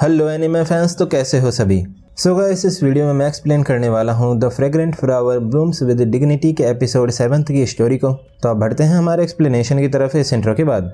Hello anime fans, तो कैसे हो सभी। सो गाइस, इस वीडियो में मैं एक्सप्लेन करने वाला हूँ the fragrant flower blooms with dignity के एपिसोड 7 की स्टोरी को। तो आप बढ़ते हैं हमारे एक्सप्लेनेशन की तरफ इस इंट्रो के बाद।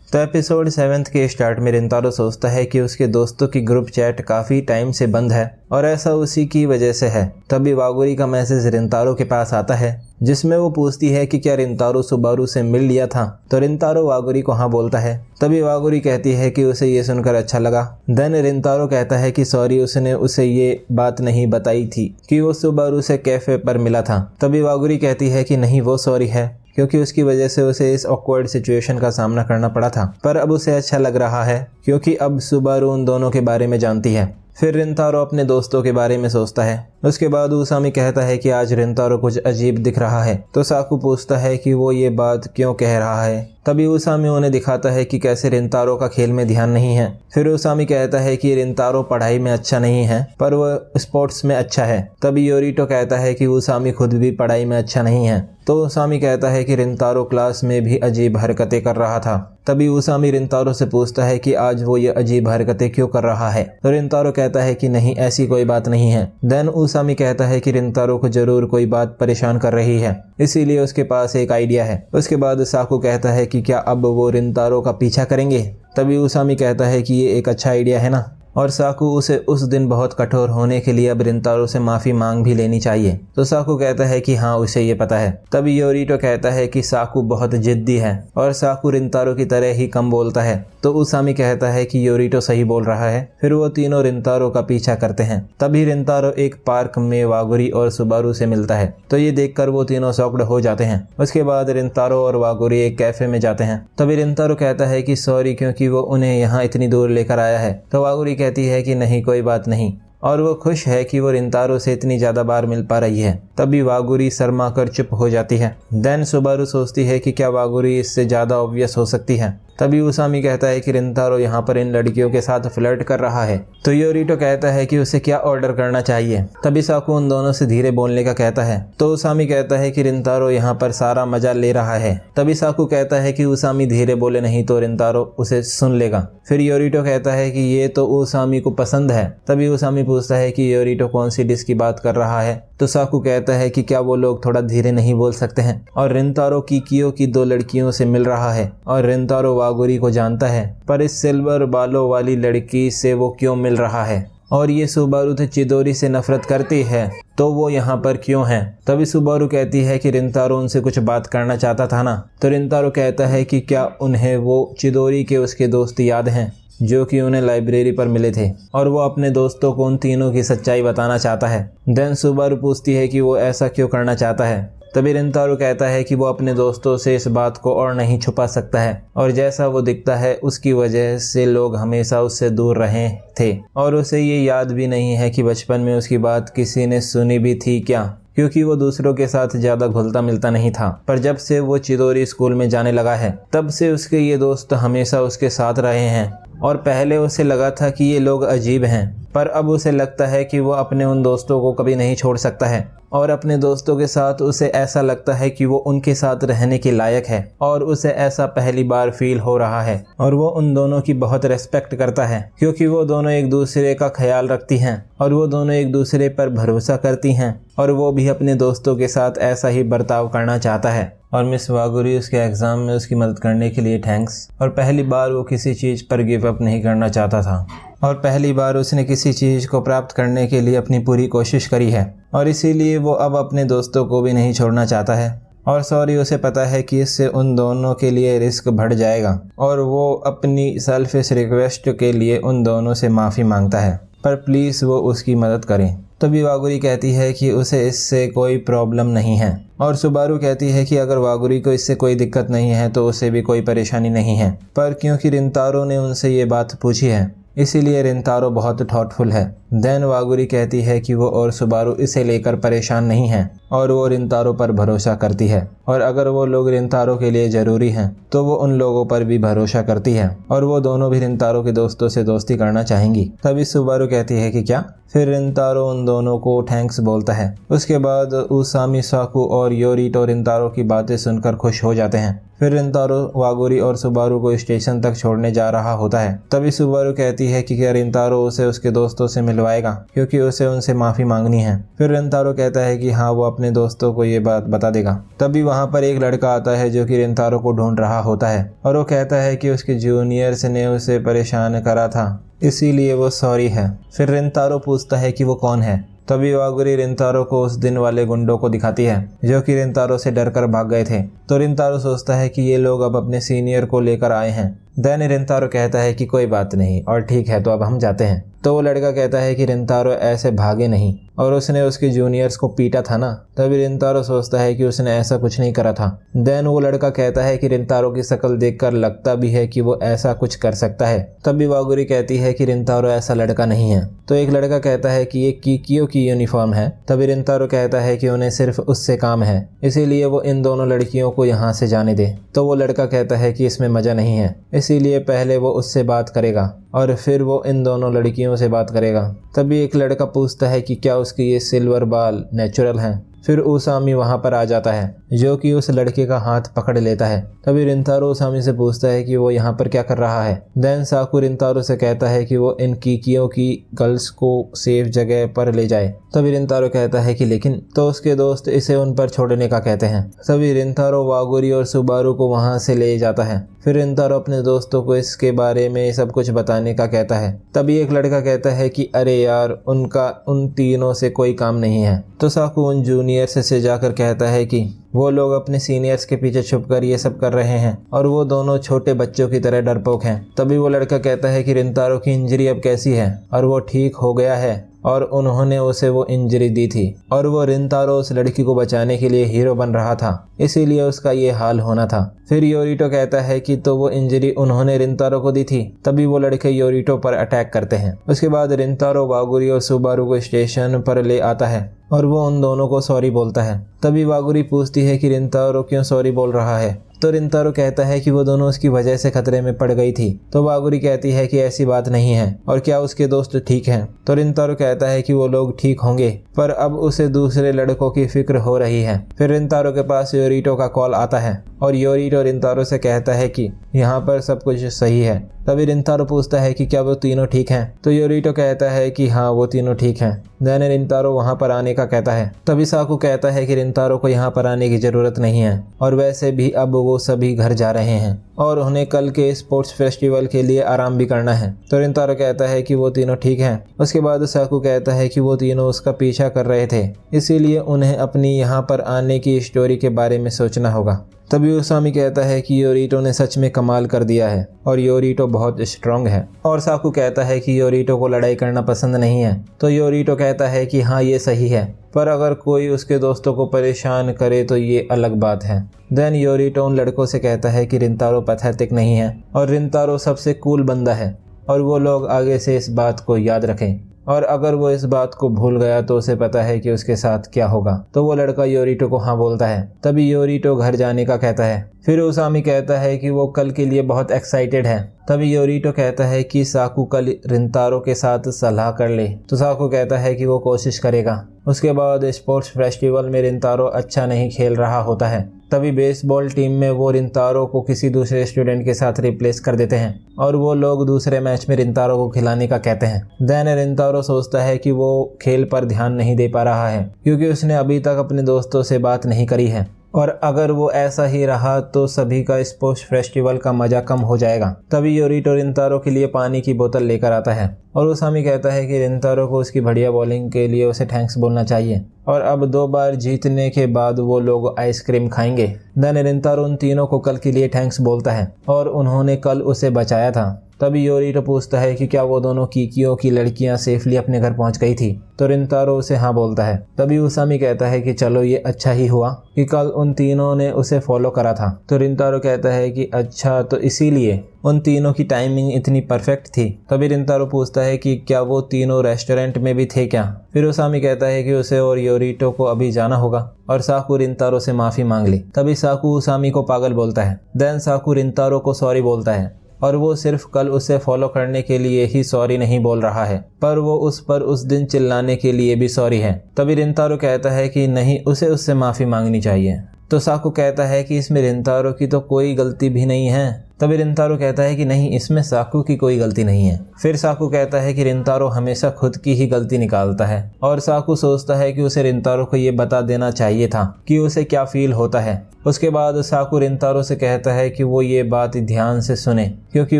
तो एपिसोड 7 के स्टार्ट में रिंतारो सोचता है कि उसके दोस्तों की ग्रुप चैट काफ़ी टाइम से बंद है और ऐसा उसी की वजह से है। तभी वागुरी का मैसेज रिंतारो के पास आता है जिसमें वो पूछती है कि क्या रिंतारो सुबारू से मिल लिया था। तो रिंतारो वागुरी को हाँ बोलता है। तभी वागुरी कहती है कि उसे ये सुनकर अच्छा लगा। देन रिंतारो कहता है कि सॉरी, उसने उसे ये बात नहीं बताई थी कि वो सुबारू से कैफे पर मिला था। तभी वागुरी कहती है कि नहीं, वो सॉरी है क्योंकि उसकी वजह से उसे इस ऑकवर्ड सिचुएशन का सामना करना पड़ा था, पर अब उसे अच्छा लग रहा है क्योंकि अब सुबारू उन दोनों के बारे में जानती है। फिर रिंतारो अपने दोस्तों के बारे में सोचता है। उसके बाद उसामी कहता है कि आज रिंतारो कुछ अजीब दिख रहा है। तो साकू पूछता है कि वो ये बात क्यों कह रहा है। तभी उसामी उन्हें दिखाता है कि कैसे रिंतारो का खेल में ध्यान नहीं है। फिर उसामी कहता है कि रिंतारो पढ़ाई में अच्छा नहीं है पर वह स्पोर्ट्स में अच्छा है। तभी योरिटो कहता है कि उसामी खुद भी पढ़ाई में अच्छा नहीं है। तो उसामी कहता है कि रिंतारो क्लास में भी अजीब हरकतें कर रहा था। तभी उसामी रिंतारो से पूछता है कि आज वो ये अजीब हरकतें क्यों कर रहा है। तो रिंतारो कहता है कि नहीं, ऐसी कोई बात नहीं है। देन उसामी कहता है कि रिंतारो को जरूर कोई बात परेशान कर रही है, इसीलिए उसके पास एक आइडिया है। उसके बाद साकू कहता है कि क्या अब वो रिंतारो का पीछा करेंगे। तभी उसामी कहता है कि ये एक अच्छा आइडिया है ना, और साकू उसे उस दिन बहुत कठोर होने के लिए अब रिंतारो से माफ़ी मांग भी लेनी चाहिए। तो साकू कहता है कि हाँ, उसे ये पता है। तभी योरिटो कहता है कि साकू बहुत जिद्दी है और साकू रिंतारो की तरह ही कम बोलता है। तो उसामी कहता है कि योरिटो सही बोल रहा है। फिर वो तीनों रिंतारो का पीछा करते हैं। तभी रिंतारो एक पार्क में वागुरी और सुबारू से मिलता है। तो ये देखकर वो तीनों शॉक्ड हो जाते हैं। उसके बाद रिंतारो और वागुरी एक कैफे में जाते हैं। तभी रिंतारो कहता है कि सॉरी क्योंकि वो उन्हें यहाँ इतनी दूर लेकर आया है। तो वागुरी कहती है कि नहीं, कोई बात नहीं, और वो खुश है कि वो रिंतारो से इतनी ज़्यादा बार मिल पा रही है। तभी वागुरी शर्मा कर चुप हो जाती है। देन सुबारू सोचती है कि क्या वागुरी इससे ज़्यादा ऑब्वियस हो सकती है। तभी उसामी कहता है कि रिंतारो यहाँ पर इन लड़कियों के साथ फ्लर्ट कर रहा है। तो योरिटो कहता है कि उसे क्या ऑर्डर करना चाहिए। तभी साकू उन दोनों से धीरे बोलने का कहता है। तो उसामी कहता है कि रिंतारो यहाँ पर सारा मजा ले रहा है। तभी साकू कहता है कि उसामी धीरे बोले, नहीं तो रिंतारो उसे सुन लेगा। फिर योरिटो कहता है कि ये तो उसामी को पसंद है। तभी उसामी पूछता है कि योरिटो कौन सी डिश की बात कर रहा है। तो साकू कहता है कि क्या वो लोग थोड़ा धीरे नहीं बोल सकते हैं। और रिंतारो किकियो की 2 लड़कियों से मिल रहा है और रिंतारो वागुरी को जानता है, पर इस सिल्वर बालों वाली लड़की से वो क्यों मिल रहा है। और ये सुबारू तो चिदोरी से नफरत करती है, तो वो यहाँ पर क्यों है। तभी सुबारू कहती है कि रिंतारो उनसे कुछ बात करना चाहता था ना। तो रिंतारो कहता है कि क्या उन्हें वो चिदोरी के उसके दोस्त याद हैं जो कि उन्हें लाइब्रेरी पर मिले थे, और वो अपने दोस्तों को उन तीनों की सच्चाई बताना चाहता है। देन सुबारू पूछती है कि वो ऐसा क्यों करना चाहता है। तभी रिंतारो कहता है कि वो अपने दोस्तों से इस बात को और नहीं छुपा सकता है, और जैसा वो दिखता है उसकी वजह से लोग हमेशा उससे दूर रहे थे, और उसे ये याद भी नहीं है कि बचपन में उसकी बात किसी ने सुनी भी थी क्या, क्योंकि वो दूसरों के साथ ज़्यादा घुलता मिलता नहीं था। पर जब से वो चिदोरी स्कूल में जाने लगा है तब से उसके ये दोस्त हमेशा उसके साथ रहे हैं, और पहले उसे लगा था कि ये लोग अजीब हैं, पर अब उसे लगता है कि वो अपने उन दोस्तों को कभी नहीं छोड़ सकता है, और अपने दोस्तों के साथ उसे ऐसा लगता है कि वो उनके साथ रहने के लायक है, और उसे ऐसा पहली बार फील हो रहा है। और वो उन दोनों की बहुत रेस्पेक्ट करता है क्योंकि वो दोनों एक दूसरे का ख्याल रखती हैं और वो दोनों एक दूसरे पर भरोसा करती हैं, और वो भी अपने दोस्तों के साथ ऐसा ही बर्ताव करना चाहता है। और मिस वागुरी उसके एग्ज़ाम में उसकी मदद करने के लिए थैंक्स। और पहली बार वो किसी चीज़ पर गिव अप नहीं करना चाहता था, और पहली बार उसने किसी चीज़ को प्राप्त करने के लिए अपनी पूरी कोशिश करी है, और इसीलिए वो अब अपने दोस्तों को भी नहीं छोड़ना चाहता है। और सॉरी, उसे पता है कि इससे उन दोनों के लिए रिस्क बढ़ जाएगा, और वो अपनी सेल्फिश रिक्वेस्ट के लिए उन दोनों से माफ़ी मांगता है, पर प्लीज़ वो उसकी मदद करें। तभी वागुरी कहती है कि उसे इससे कोई प्रॉब्लम नहीं है, और सुबारू कहती है कि अगर वागुरी को इससे कोई दिक्कत नहीं है तो उसे भी कोई परेशानी नहीं है, पर क्योंकि रिंतारो ने उनसे ये बात पूछी है इसीलिए रिंतारो बहुत थॉटफुल है। देन वागुरी कहती है कि वो और सुबारू इसे लेकर परेशान नहीं हैं और वो रिंतारो पर भरोसा करती है, और अगर वो लोग रिंतारो के लिए ज़रूरी हैं तो वो उन लोगों पर भी भरोसा करती है और वो दोनों भी रिंतारो के दोस्तों से दोस्ती करना चाहेंगी। तभी सुबारू कहती है कि क्या? फिर रिंतारो उन दोनों को थैंक्स बोलता है। उसके बाद उसामी, साकू और योरिटो रिंतारो की बातें सुनकर खुश हो जाते हैं। फिर रिंतारो वागुरी और सुबारू को स्टेशन तक छोड़ने जा रहा होता है। तभी सुबारू कहती है कि क्या रिंतारो उसे उसके दोस्तों से मिलवाएगा क्योंकि उसे उनसे माफ़ी मांगनी है। फिर रिंतारो कहता है कि हाँ, वो अपने दोस्तों को ये बात बता देगा। तभी वहाँ पर एक लड़का आता है जो कि रिंतारो को ढूंढ रहा होता है और वो कहता है कि उसके जूनियर्स ने उसे परेशान करा था, इसीलिए वो सॉरी है। फिर रिंतारो पूछता है कि वो कौन है। तभी वागुरी रिंतारो को उस दिन वाले गुंडों को दिखाती है जो कि रिंतारो से डरकर भाग गए थे। तो रिंतारो सोचता है कि ये लोग अब अपने सीनियर को लेकर आए हैं। देन रिंतारो कहता है कि कोई बात नहीं और ठीक है, तो अब हम जाते हैं। तो वो लड़का कहता है कि रिंतारो ऐसे भागे नहीं और उसने उसके जूनियर्स को पीटा था ना। तभी रिंतारो सोचता है कि उसने ऐसा कुछ नहीं करा था। देन वो लड़का कहता है कि रिंतारो की शक्ल देखकर लगता भी है कि वो ऐसा कुछ कर सकता है। तभी वागुरी कहती है कि रिंतारो ऐसा लड़का नहीं है। तो एक लड़का कहता है कि ये किकियो की यूनिफॉर्म है। तभी रिंतारो कहता है कि उन्हें सिर्फ उससे काम है, इसीलिए वो इन दोनों लड़कियों को यहाँ से जाने दे। तो वो लड़का कहता है कि इसमें मज़ा नहीं है, इसीलिए पहले वो उससे बात करेगा और फिर वो इन दोनों लड़कियों से बात करेगा। तभी एक लड़का पूछता है कि क्या उसके ये सिल्वर बाल नेचुरल हैं। फिर उसामी वहाँ पर आ जाता है जो कि उस लड़के का हाथ पकड़ लेता है। तभी रिंतारो उसामी से पूछता है कि वो यहाँ पर क्या कर रहा है। देन साकू रिंतारो से कहता है कि वो इन किकियों की गर्ल्स को सेफ जगह पर ले जाए। तभी रिंतारो कहता है कि लेकिन, तो उसके दोस्त इसे उन पर छोड़ने का कहते हैं। तभी रिंतारो वागुरी और सुबारू को वहाँ से ले जाता है। फिर रिंतारो अपने दोस्तों को इसके बारे में सब कुछ बताने का कहता है। तभी एक लड़का कहता है कि अरे यार, उनका उन तीनों से कोई काम नहीं है। तो साकू उन जूनियर्स से जाकर कहता है कि वो लोग अपने सीनियर्स के पीछे छुपकर ये सब कर रहे हैं और वो दोनों छोटे बच्चों की तरह डरपोक हैं। तभी वो लड़का कहता है कि रिंतारो की इंजरी अब कैसी है और वो ठीक हो गया है और उन्होंने उसे वो इंजरी दी थी और वो रिंतारो उस लड़की को बचाने के लिए हीरो बन रहा था, इसीलिए उसका ये हाल होना था। फिर योरिटो कहता है कि तो वो इंजरी उन्होंने रिंतारो को दी थी। तभी वो लड़के योरिटो पर अटैक करते हैं। उसके बाद रिंतारो वागुरी और सुबारू को स्टेशन पर ले आता है और वो उन दोनों को सॉरी बोलता है। तभी वागुरी पूछती है कि रिंतारो क्यों सॉरी बोल रहा है। तो रिंतारो कहता है कि वो दोनों उसकी वजह से खतरे में पड़ गई थी। तो वागुरी कहती है कि ऐसी बात नहीं है और क्या उसके दोस्त ठीक हैं। तो रिंतारो कहता है कि वो लोग ठीक होंगे, पर अब उसे दूसरे लड़कों की फिक्र हो रही है। फिर रिंतारो के पास योरिटो का कॉल आता है और योरिटो रिंतारो से कहता है कि यहाँ पर सब कुछ सही है। तभी रिंतारो पूछता है कि क्या वो तीनों ठीक हैं। तो योरिटो कहता है कि हाँ, वो तीनों ठीक हैं। देन रिंतारो वहाँ पर आने का कहता है। तभी साकू कहता है कि रिंतारो को यहाँ पर आने की ज़रूरत नहीं है और वैसे भी अब वो सभी घर जा रहे हैं और उन्हें कल के स्पोर्ट्स फेस्टिवल के लिए आराम भी करना है। तो रिंतारो कहता है कि वो तीनों ठीक हैं। उसके बाद साकू कहता है कि वो तीनों उसका पीछा कर रहे थे, इसीलिए उन्हें अपनी यहाँ पर आने की स्टोरी के बारे में सोचना होगा। तभी उसामी कहता है कि योरिटो ने सच में कमाल कर दिया है और योरिटो बहुत स्ट्रांग है। और साकू कहता है कि योरिटो को लड़ाई करना पसंद नहीं है। तो योरिटो कहता है कि हाँ, ये सही है, पर अगर कोई उसके दोस्तों को परेशान करे तो ये अलग बात है। देन योरिटो उन लड़कों से कहता है कि रिंतारो पैथेटिक नहीं है और रिंतारो सबसे कूल बंदा है और वो लोग आगे से इस बात को याद रखें, और अगर वो इस बात को भूल गया तो उसे पता है कि उसके साथ क्या होगा। तो वो लड़का योरिटो को हाँ बोलता है। तभी योरिटो घर जाने का कहता है। फिर उसामी कहता है कि वो कल के लिए बहुत एक्साइटेड है। तभी योरिटो कहता है कि साकू कल रिंतारो के साथ सलाह कर ले। तो साकू कहता है कि वो कोशिश करेगा। उसके बाद स्पोर्ट्स फेस्टिवल में रिंतारो अच्छा नहीं खेल रहा होता है। तभी बेसबॉल टीम में वो रिंतारो को किसी दूसरे स्टूडेंट के साथ रिप्लेस कर देते हैं और वो लोग दूसरे मैच में रिंतारो को खिलाने का कहते हैं। देन रिंतारो सोचता है कि वो खेल पर ध्यान नहीं दे पा रहा है क्योंकि उसने अभी तक अपने दोस्तों से बात नहीं करी है और अगर वो ऐसा ही रहा तो सभी का स्पोर्ट्स फेस्टिवल का मजा कम हो जाएगा। तभी योरिटो रिंतारो के लिए पानी की बोतल लेकर आता है और उसामी कहता है कि रिंतारो को उसकी बढ़िया बॉलिंग के लिए उसे थैंक्स बोलना चाहिए और अब 2 बार जीतने के बाद वो लोग आइसक्रीम खाएंगे। देन रिंतारो उन तीनों को कल के लिए थैंक्स बोलता है और उन्होंने कल उसे बचाया था। तभी योरिटो पूछता है कि क्या वो दोनों कीकियो की लड़कियां सेफली अपने घर पहुंच गई थी, तो रिंतारो उसे हाँ बोलता है। तभी उसामी कहता है कि चलो ये अच्छा ही हुआ कि कल उन तीनों ने उसे फॉलो करा था। तो रिंतारो कहता है कि अच्छा, तो इसीलिए उन तीनों की टाइमिंग इतनी परफेक्ट थी। तभी रिंतारो पूछता है कि क्या वो तीनों रेस्टोरेंट में भी थे क्या। फिर उसामी कहता है कि उसे और योरिटो को अभी जाना होगा और साकू रिंतारो से माफी मांग ली। तभी साकू उसामी को पागल बोलता है। देन साकू रिंतारो को सॉरी बोलता है और वो सिर्फ कल उसे फॉलो करने के लिए ही सॉरी नहीं बोल रहा है, पर वो उस पर उस दिन चिल्लाने के लिए भी सॉरी है। तभी रिंतारो कहता है कि नहीं, उसे उससे माफी मांगनी चाहिए। तो साकू कहता है कि इसमें रिंतारो की तो कोई गलती भी नहीं है। तभी रिंतारो कहता है कि नहीं, इसमें साकू की कोई गलती नहीं है। फिर साकू कहता है कि रिंतारो हमेशा खुद की ही गलती निकालता है और साकू सोचता है कि उसे रिंतारो को ये बता देना चाहिए था कि उसे क्या फील होता है। उसके बाद साकू रिंतारो से कहता है कि वो ये बात ध्यान से सुने क्योंकि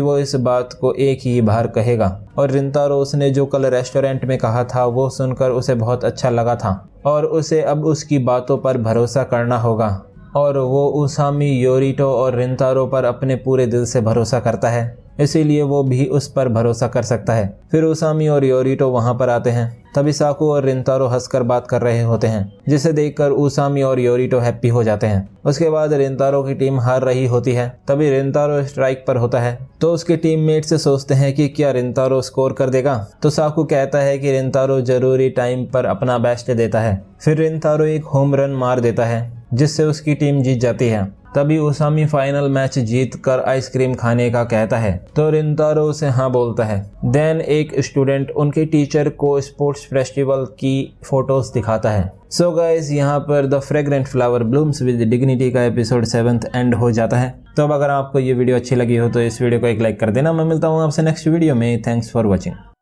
वो इस बात को एक ही बार कहेगा। और रिंतारो उसने जो कल रेस्टोरेंट में कहा था वो सुनकर उसे बहुत अच्छा लगा था और उसे अब उसकी बातों पर भरोसा करना होगा और वो उसामी, योरिटो और रिंतारो पर अपने पूरे दिल से भरोसा करता है, इसीलिए वो भी उस पर भरोसा कर सकता है। फिर उसामी और योरिटो वहां पर आते हैं। तभी साकू और रिंतारो हंसकर बात कर रहे होते हैं, जिसे देखकर उसामी और योरिटो हैप्पी हो जाते हैं। उसके बाद रिंतारो की टीम हार रही होती है। तभी रिंतारो स्ट्राइक पर होता है तो उसके टीममेट से सोचते हैं कि क्या रिंतारो स्कोर कर देगा। तो साकू कहता है कि रिंतारो जरूरी टाइम पर अपना बेस्ट देता है। फिर रिंतारो एक होम रन मार देता है जिससे उसकी टीम जीत जाती है। तभी उसामी फाइनल मैच जीत कर आइसक्रीम खाने का कहता है तो रिंतारो उसे हाँ बोलता है। देन एक स्टूडेंट उनके टीचर को स्पोर्ट्स फेस्टिवल की फोटोज दिखाता है। सो गाइस, यहाँ पर the fragrant flower blooms with dignity का एपिसोड 7 एंड हो जाता है। तो अब अगर आपको ये वीडियो अच्छी लगी हो तो इस वीडियो को एक लाइक कर देना। मैं मिलता हूँ आपसे नेक्स्ट वीडियो में। Thanks for watching.